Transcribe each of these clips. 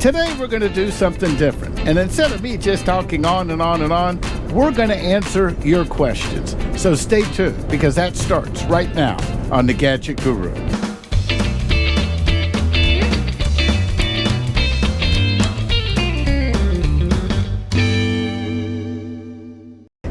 Today we're going to do something different. And instead of me just talking on and on and on, we're going to answer your questions. So stay tuned, because that starts right now on the Gadget Guru.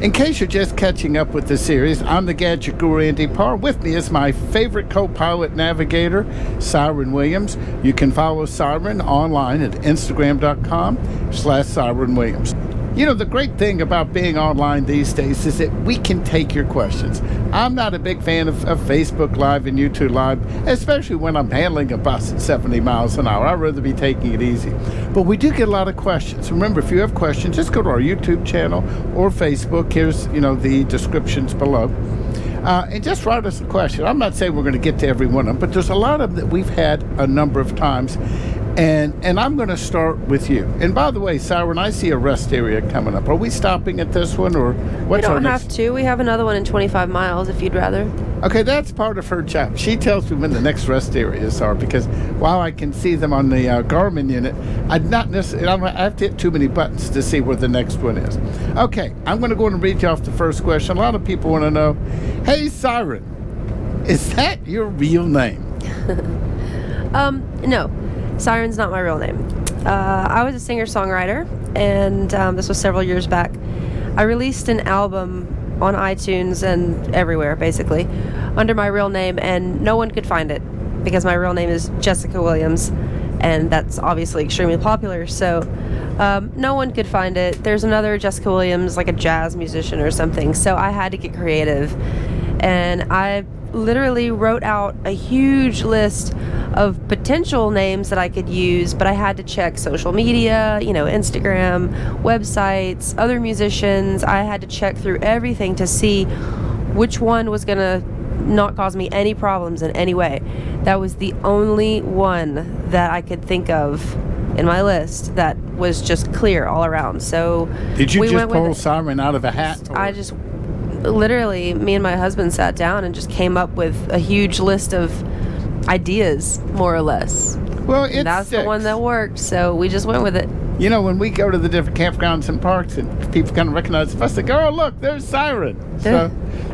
In case you're just catching up with the series, I'm the Gadget Guru Andy Parr. With me is my favorite co-pilot navigator, Siren Williams. You can follow Siren online at Instagram.com/Siren Williams. You know, the great thing about being online these days is that we can take your questions. I'm not a big fan of Facebook Live and YouTube Live, especially when I'm handling a bus at 70 miles an hour. I'd rather be taking it easy. But we do get a lot of questions. Remember, if you have questions, just go to our YouTube channel or Facebook. Here's, the descriptions below. And just write us a question. I'm not saying we're going to get to every one of them, but there's a lot of them that we've had a number of times. And I'm going to start with you. And by the way, Siren, I see a rest area coming up. Are we stopping at this one, or what's our next? We don't have to. We have another one in 25 miles if you'd rather. Okay, that's part of her job. She tells me when the next rest areas are, because while I can see them on the Garmin unit, I have to hit too many buttons to see where the next one is. Okay, I'm going to go and read you off the first question. A lot of people want to know, hey, Siren, is that your real name? No. Siren's not my real name. I was a singer-songwriter, and this was several years back. I released an album on iTunes and everywhere, basically, under my real name, and no one could find it because my real name is Jessica Williams, and that's obviously extremely popular, so no one could find it. There's another Jessica Williams, like a jazz musician or something, so I had to get creative, and I literally wrote out a huge list of potential names that I could use, but I had to check social media, Instagram, websites, other musicians. I had to check through everything to see which one was gonna not cause me any problems in any way. That was the only one that I could think of in my list that was just clear all around. So did you just pull Siren out of a hat? I just literally, me and my husband sat down and just came up with a huge list of ideas, more or less. Well, that's the one that worked, so we just went with it. When we go to the different campgrounds and parks, and people kind of recognize us, they go, "Oh, look, there's Siren."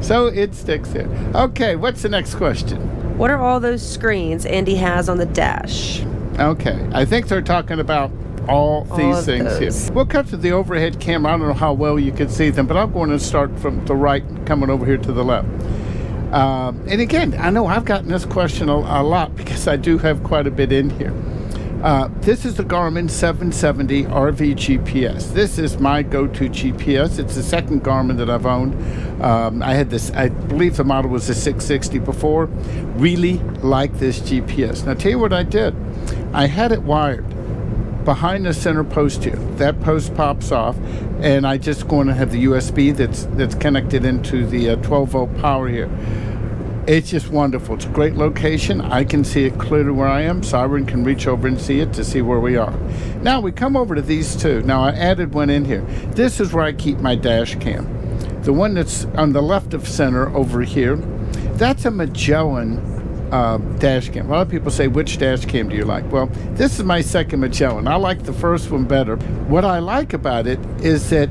So it sticks there. Okay, what's the next question? What are all those screens Andy has on the dash? Okay, I think they're talking about all these things here. We'll cut to the overhead camera. I don't know how well you can see them, but I'm going to start from the right, coming over here to the left. And again, I know I've gotten this question a lot because I do have quite a bit in here. This is the Garmin 770 RV GPS. This is my go-to GPS. It's the second Garmin that I've owned. I had this, I believe the model was the 660 before. Really like this GPS. Now, tell you what I did. I had it wired behind the center post here. That post pops off, and I just going to have the USB that's connected into the 12-volt power here. It's just wonderful. It's a great location. I can see it clearly where I am. Siren can reach over and see it to see where we are. Now we come over to these two. Now I added one in here. This is where I keep my dash cam. The one that's on the left of center over here, that's a Magellan dash cam. A lot of people say, which dash cam do you like? Well, this is my second Magellan. I like the first one better. What I like about it is that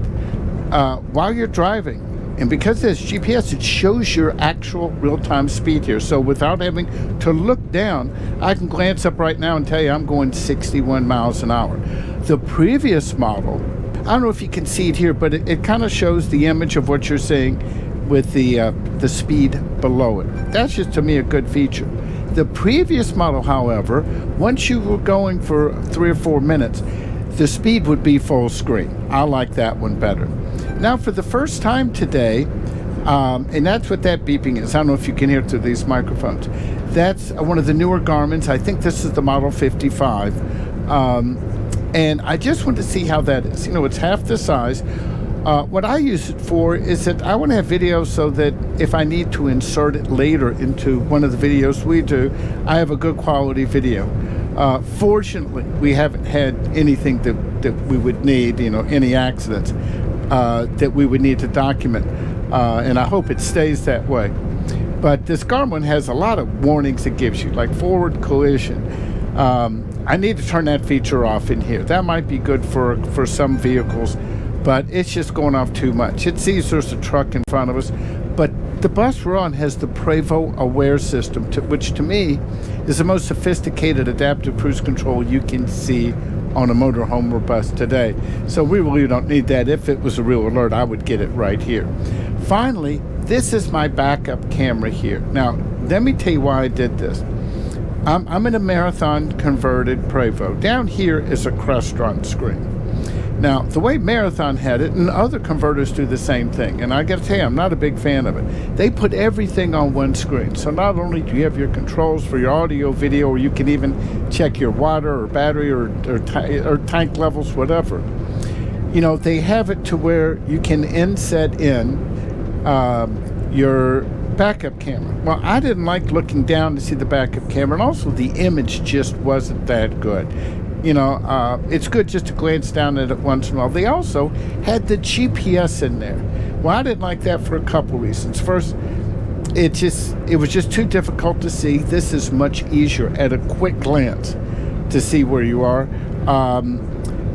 while you're driving, and because there's GPS, it shows your actual real-time speed here. So without having to look down, I can glance up right now and tell you I'm going 61 miles an hour. The previous model, I don't know if you can see it here, but it kind of shows the image of what you're seeing with the speed below it. That's just, to me, a good feature. The previous model, however, once you were going for 3 or 4 minutes, the speed would be full screen. I like that one better. Now, for the first time today, and that's what that beeping is. I don't know if you can hear it through these microphones. That's one of the newer Garmin's. I think this is the model 55. And I just want to see how that is. It's half the size. What I use it for is that I want to have video so that if I need to insert it later into one of the videos we do, I have a good quality video. Fortunately, we haven't had anything that we would need, any accidents that we would need to document. And I hope it stays that way. But this Garmin has a lot of warnings it gives you, like forward collision. I need to turn that feature off in here. That might be good for some vehicles, but it's just going off too much. It sees there's a truck in front of us, but the bus we're on has the Prevost Aware system, which to me is the most sophisticated adaptive cruise control you can see on a motorhome or bus today. So we really don't need that. If it was a real alert, I would get it right here. Finally, this is my backup camera here. Now, let me tell you why I did this. I'm in a Marathon converted Prevost. Down here is a Crestron screen. Now, the way Marathon had it, and other converters do the same thing, and I got to tell you, I'm not a big fan of it. They put everything on one screen. So not only do you have your controls for your audio, video, or you can even check your water or battery or tank levels, whatever. You know, they have it to where you can inset in your backup camera. Well, I didn't like looking down to see the backup camera, and also the image just wasn't that good. You know, it's good just to glance down at it once in a while. They also had the GPS in there. Well, I didn't like that for a couple reasons. First, it was just too difficult to see. This is much easier at a quick glance to see where you are.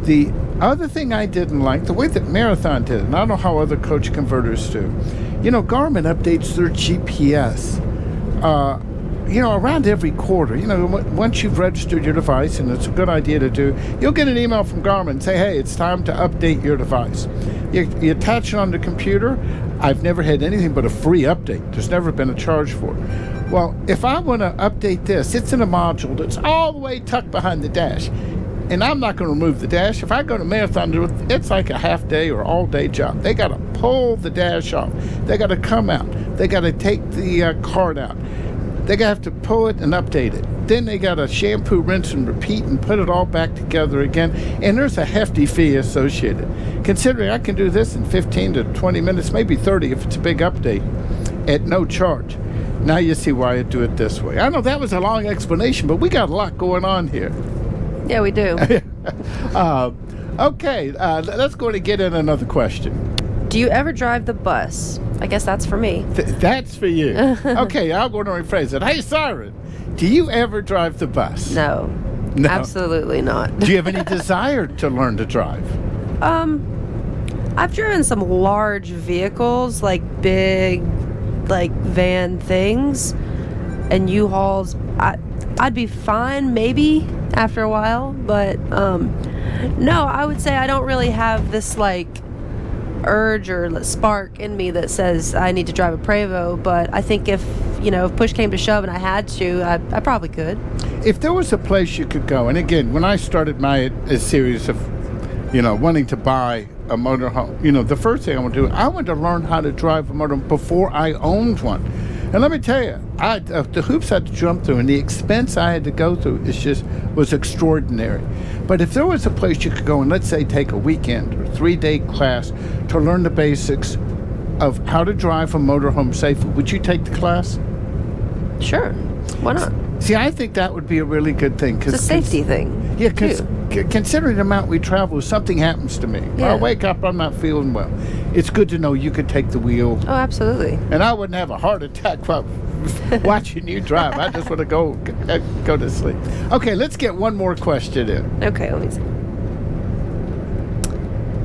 The other thing I didn't like, the way that Marathon did it, and I don't know how other coach converters do. You know, Garmin updates their GPS, you know, around every quarter. You know, once you've registered your device, and it's a good idea to do, you'll get an email from Garmin and say, hey, it's time to update your device. You attach it on the computer. I've never had anything but a free update. There's never been a charge for it. Well, if I want to update this, it's in a module that's all the way tucked behind the dash. And I'm not going to remove the dash. If I go to Marathon, it's like a half day or all day job. They got to pull the dash off. They got to come out. They got to take the card out. They have to pull it and update it. Then they got to shampoo, rinse, and repeat and put it all back together again. And there's a hefty fee associated. Considering I can do this in 15 to 20 minutes, maybe 30 if it's a big update, at no charge. Now you see why I do it this way. I know that was a long explanation, but we got a lot going on here. Yeah, we do. Okay, let's go and get in another question. Do you ever drive the bus? I guess that's for me. That's for you. Okay, I'll go and rephrase it. Hey, Siren, do you ever drive the bus? No, absolutely not. Do you have any desire to learn to drive? I've driven some large vehicles, like big, like van things, and U-Hauls. I'd be fine, maybe, after a while, but no, I would say I don't really have this, like, urge or spark in me that says I need to drive a Prevost, but I think if push came to shove and I had to, I probably could. If there was a place you could go, and again, when I started my series of, wanting to buy a motorhome, the first thing I want to do, I wanted to learn how to drive a motorhome before I owned one. And let me tell you, the hoops I had to jump through and the expense I had to go through was extraordinary. But if there was a place you could go and, let's say, take a weekend or 3-day class to learn the basics of how to drive a motorhome safely, would you take the class? Sure. Why not? See, I think that would be a really good thing. It's a safety thing. Yeah, because considering the amount we travel, if something happens to me, I wake up, I'm not feeling well. It's good to know you could take the wheel. Oh, absolutely. And I wouldn't have a heart attack while watching you drive. I just want to go to sleep. Okay, let's get one more question in. Okay, let me see.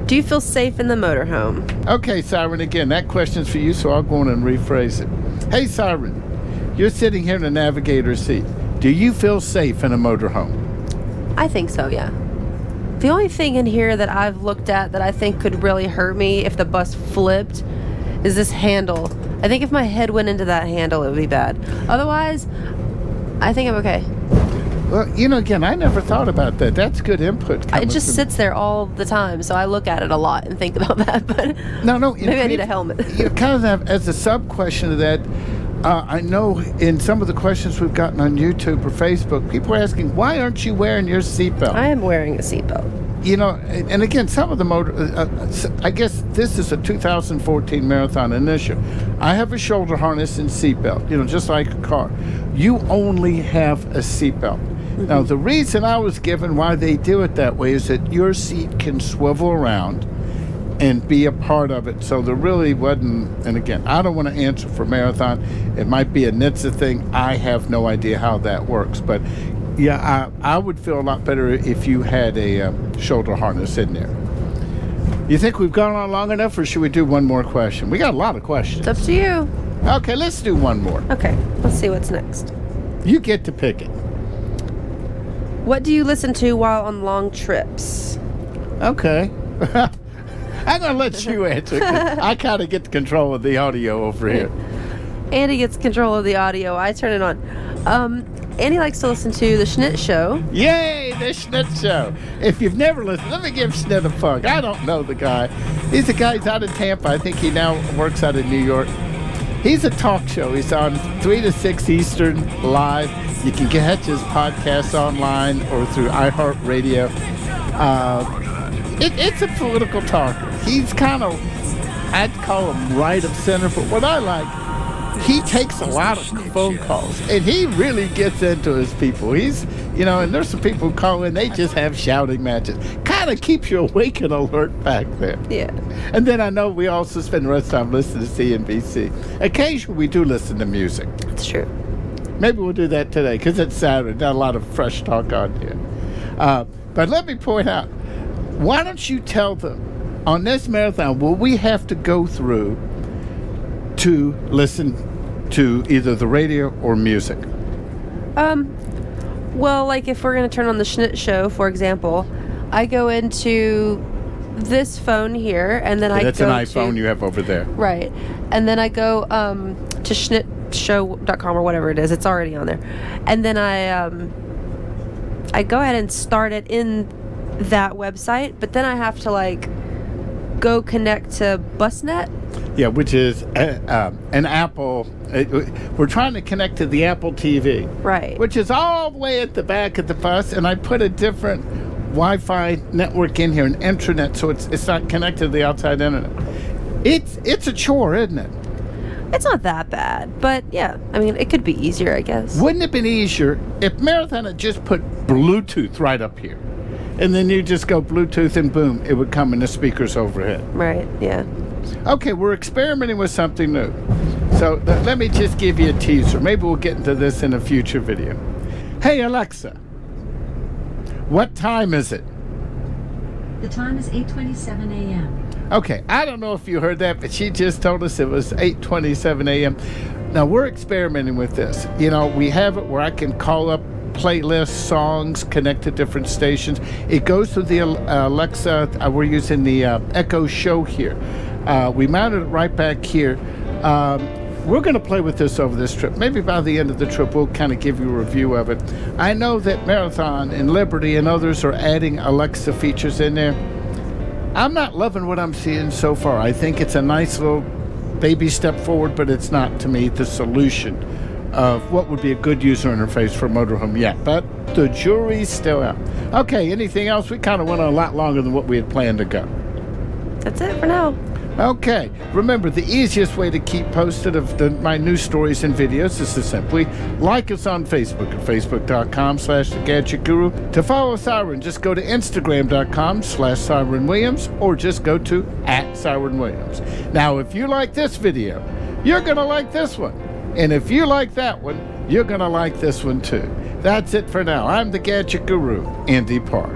Do you feel safe in the motorhome? Okay, Siren, again, that question's for you, so I'll go on and rephrase it. Hey, Siren, you're sitting here in the navigator's seat. Do you feel safe in a motorhome? I think so, yeah. The only thing in here that I've looked at that I think could really hurt me if the bus flipped is this handle. I think if my head went into that handle, it would be bad. Otherwise, I think I'm okay. Well, again, I never thought about that. That's good input. It just sits there all the time, so I look at it a lot and think about that. But no, maybe I need a helmet. Kind of have, as a sub-question to that, I know in some of the questions we've gotten on YouTube or Facebook, people are asking, why aren't you wearing your seatbelt? I am wearing a seatbelt. And again, some of the I guess this is a 2014 Marathon initial. I have a shoulder harness and seatbelt, just like a car. You only have a seatbelt. Mm-hmm. Now, the reason I was given why they do it that way is that your seat can swivel around and be a part of it. So there really wasn't, and again, I don't want to answer for Marathon. It might be a NHTSA thing. I have no idea how that works. But Yeah, I would feel a lot better if you had a shoulder harness in there. You think we've gone on long enough, or should we do one more question? We got a lot of questions. It's up to you. Okay, let's do one more. Okay, let's see what's next. You get to pick it. What do you listen to while on long trips? Okay. I'm going to let you answer. I kind of get control of the audio over here. Andy gets control of the audio. I turn it on. Andy likes to listen to The Schnit Show. Yay, The Schnit Show. If you've never listened, let me give Schnit a plug. I don't know the guy. He's out of Tampa. I think he now works out of New York. He's a talk show. He's on 3 to 6 Eastern live. You can catch his podcast online or through iHeartRadio. It's a political talker. He's kind of, I'd call him right of center, but what I like, he takes a lot of phone calls, and he really gets into his people. He's, and there's some people who call in, they just have shouting matches. Kind of keeps you awake and alert back there. Yeah. And then I know we also spend the rest of the time listening to CNBC. Occasionally we do listen to music. It's true. Maybe we'll do that today, because it's Saturday. Not a lot of fresh talk on here. But let me point out, why don't you tell them, on this marathon, will we have to go through to listen to either the radio or music? Well, like if we're going to turn on the Schnit Show, for example, I go into this phone here, and then That's an iPhone you have over there. Right. And then I go to schnitshow.com or whatever it is. It's already on there. And then I go ahead and start it in that website, but then I have to go connect to BusNet. Yeah, which is an Apple. We're trying to connect to the Apple TV. Right. Which is all the way at the back of the bus, and I put a different Wi-Fi network in here, an intranet, so it's not connected to the outside internet. It's a chore, isn't it? It's not that bad, but yeah, I mean, it could be easier, I guess. Wouldn't it have been easier if Marathon had just put Bluetooth right up here? And then you just go Bluetooth and boom, it would come in the speakers overhead. Right, yeah. Okay, we're experimenting with something new. So let me just give you a teaser. Maybe we'll get into this in a future video. Hey, Alexa, what time is it? The time is 8:27 a.m. Okay, I don't know if you heard that, but she just told us it was 8:27 a.m. Now, we're experimenting with this. We have it where I can call up playlists, songs, connect to different stations. It goes through the Alexa. We're using the Echo Show here. We mounted it right back here. We're going to play with this over this trip. Maybe by the end of the trip, we'll kind of give you a review of it. I know that Marathon and Liberty and others are adding Alexa features in there. I'm not loving what I'm seeing so far. I think it's a nice little baby step forward, but it's not, to me, the solution of what would be a good user interface for Motorhome yet. But the jury's still out. Okay, anything else? We kind of went on a lot longer than what we had planned to go. That's it for now. Okay, remember, the easiest way to keep posted of my new stories and videos is to simply like us on Facebook at facebook.com/thegadgetguru. To follow Siren, just go to instagram.com/SirenWilliams or just go to @SirenWilliams. Now, if you like this video, you're going to like this one. And if you like that one, you're going to like this one too. That's it for now. I'm the Gadget Guru, Andy Park.